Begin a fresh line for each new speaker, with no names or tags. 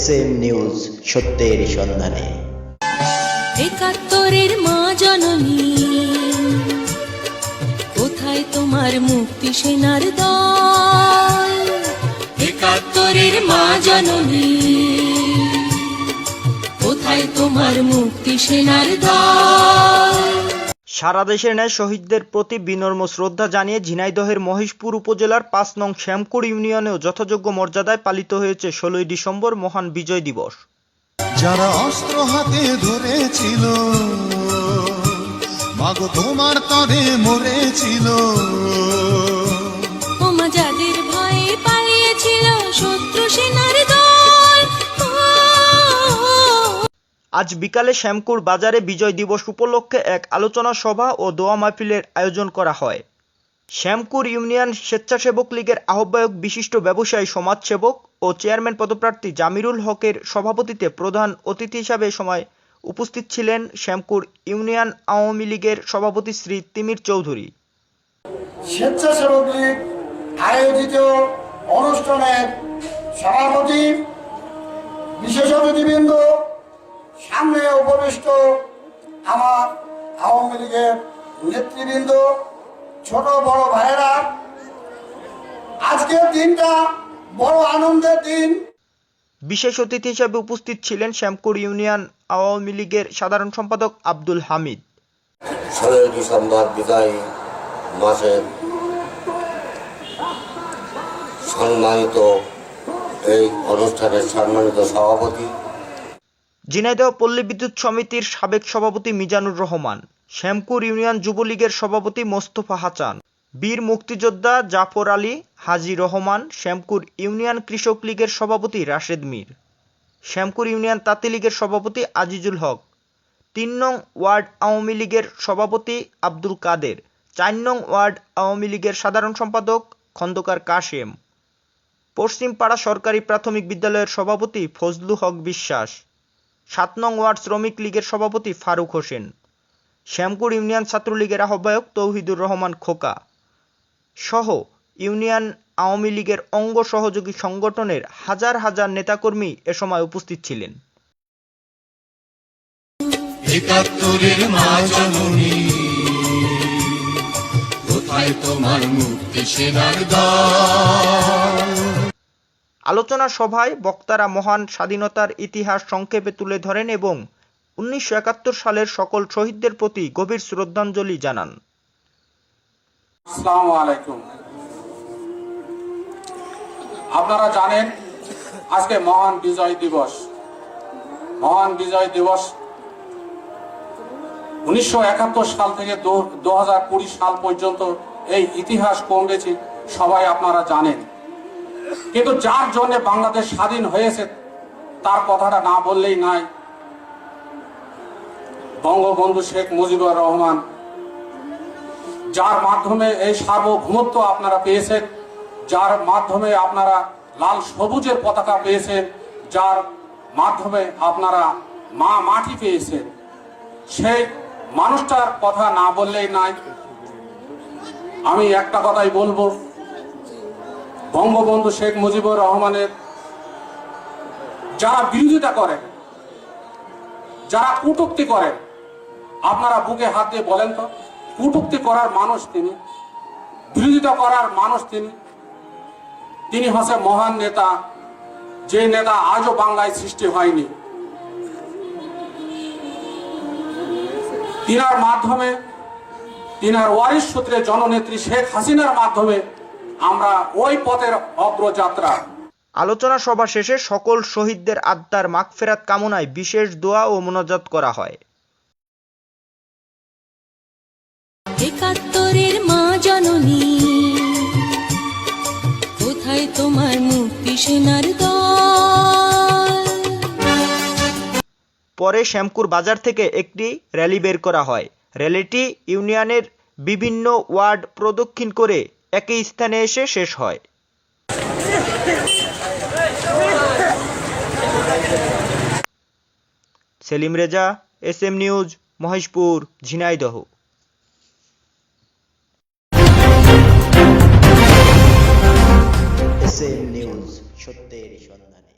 SM news সত্যের সন্ধানে।
একাত্তরের মা জননী, কোথায় তোমার মুক্তি সেনার দল? একাত্তরের মা জননী, কোথায় তোমার মুক্তি সেনার দল?
সারা দেশের ন্যায় শহীদদের প্রতি বিনম্র শ্রদ্ধা জানিয়ে ঝিনাইদহের মহেশপুর উপজেলার ৫ নং শ্যামকুড় ইউনিয়নেও যথাযোগ্য মর্যাদায় পালিত হয়েছে ১৬ই ডিসেম্বর মহান বিজয় দিবস।
যারা অস্ত্র হাতে ধরেছিল, মাগো তোমার তরে মরেছিল,
ওমা যাদের ভয়ে পালিয়েছিল শত্রু সেনার দল।
আজ বিকালে শ্যামকুড় বাজারে বিজয় দিবস উপলক্ষে এক আলোচনা সভা ও দোয়া মাহফিলের আয়োজন করা হয়। শ্যামকুড় ইউনিয়ন স্বেচ্ছাসেবক লীগের আহ্বায়ক, বিশিষ্ট ব্যবসায়ী, সমাজসেবক ও চেয়ারম্যান পদপ্রার্থী জামিরুল হকের সভাপতিত্বে প্রধান অতিথি হিসাবে সময় উপস্থিত ছিলেন শ্যামকুড় ইউনিয়ন আওয়ামী লীগের সভাপতি শ্রী তিমির চৌধুরী।
স্বেচ্ছাসেবক লীগ আয়োজিত অনুষ্ঠানের সভাপতি, বিশেষ অতিথিবৃন্দ, সামনে উপবিষ্ট আমার আওয়ামী লীগের নেতৃবৃন্দ, ছোট বড় ভাইয়েরা, আজকের দিনটা বড় আনন্দের দিন।
বিশেষ অতিথি হিসেবে উপস্থিত ছিলেন শ্যামকুড় ইউনিয়ন আওয়ামী লীগের সাধারণ সম্পাদক আব্দুল হামিদ।
১৬ই ডিসেম্বর বিদায় মাসের সম্মানিত এই অনুষ্ঠানের সম্মানিত সভাপতি,
ঝিনাইদহ পল্লী বিদ্যুৎ সমিতির সাবেক সভাপতি মিজানুর রহমান, শ্যামকুড় ইউনিয়ন যুবলীগের সভাপতি মোস্তফা হাসান, বীর মুক্তিযোদ্ধা জাফর আলী হাজী রহমান, শ্যামকুড় ইউনিয়ন কৃষক লীগের সভাপতি রাশেদ মীর, শ্যামকুড় ইউনিয়ন তাঁতি লীগের সভাপতি আজিজুল হক, ৩ নং ওয়ার্ড আওয়ামী লীগের সভাপতি আব্দুল কাদের, ৪ নং ওয়ার্ড আওয়ামী লীগের সাধারণ সম্পাদক খন্দকার কাশেম, পশ্চিমপাড়া সরকারি প্রাথমিক বিদ্যালয়ের সভাপতি ফজলু হক বিশ্বাস, ৭ নং ওয়ার্ড শ্রমিক লীগের সভাপতি ফারুক হোসেন, শ্যামকুড় ইউনিয়ন ছাত্রলীগের আহ্বায়ক তৌহিদুর রহমান খোকা সহ ইউনিয়ন আওয়ামী লীগের অঙ্গ সহযোগী সংগঠনের হাজার হাজার নেতাকর্মী এ সময় উপস্থিত ছিলেন।
একাত্তরের মা জননী, কোথায় তোমার মুক্তি সেনার দল?
আলোচনা সভায় বক্তারা মহান স্বাধীনতার ইতিহাস সংক্ষেপে তুলে ধরেন এবং ১৯৭১ সালের সকল শহীদদের প্রতি গভীর শ্রদ্ধাঞ্জলি জানান।
আসসালামু আলাইকুম। আপনারা জানেন আজকে মহান বিজয় দিবস। মহান বিজয় দিবস ১৯৭১ সাল থেকে ২০২০ সাল পর্যন্ত এই ইতিহাস কমবেশি সবাই আপনারা জানেন, কিন্তু যার জন্য বাংলাদেশ স্বাধীন হয়েছে তার কথাটা না বললেই নাই। বঙ্গবন্ধু শেখ মুজিবুর রহমান, যার মাধ্যমে এই সার্বভৌমত্ব আপনারা পেয়েছেন, যার মাধ্যমে আপনারা লাল সবুজের পতাকা পেয়েছেন, যার মাধ্যমে আপনারা মা মাটি পেয়েছেন, সেই মানুষটার কথা না বললেই নাই। আমি একটা কথাই বলবো, বঙ্গবন্ধু শেখ মুজিবুর রহমানের যারা বিরোধিতা করেন, যারা কটূক্তি করেন, আপনারা বুকে হাত দিয়ে বলেন তো, কটূক্তি করার মানুষ তিনি, বিরোধিতা করার মানুষ তিনি হচ্ছে মহান নেতা, যে নেতা আজও বাংলায় সৃষ্টি হয়নি। তিনার মাধ্যমে, তিনার ওয়ারিশ সূত্রে জননেত্রী শেখ হাসিনার মাধ্যমে আমরা ওই পথের অগ্রযাত্রা।
আলোচনা সভা শেষে সকল শহীদদের আত্মার মাগফিরাত কামনায় বিশেষ দোয়া ও মোনাজাত করা হয়।
একাত্তরের মা জননী, কোথায় তোমার মুক্তি সেনার দল?
পরে শ্যামকুড় বাজার থেকে একটি র্যালি বের করা হয়। র্যালিটি ইউনিয়নের বিভিন্ন ওয়ার্ড প্রদক্ষিণ করে একই স্থানে এসে শেষ হয়। Selim Reza, SM news, Maheshpur, Jhenaidah.
SM news সত্যের সন্ধানে।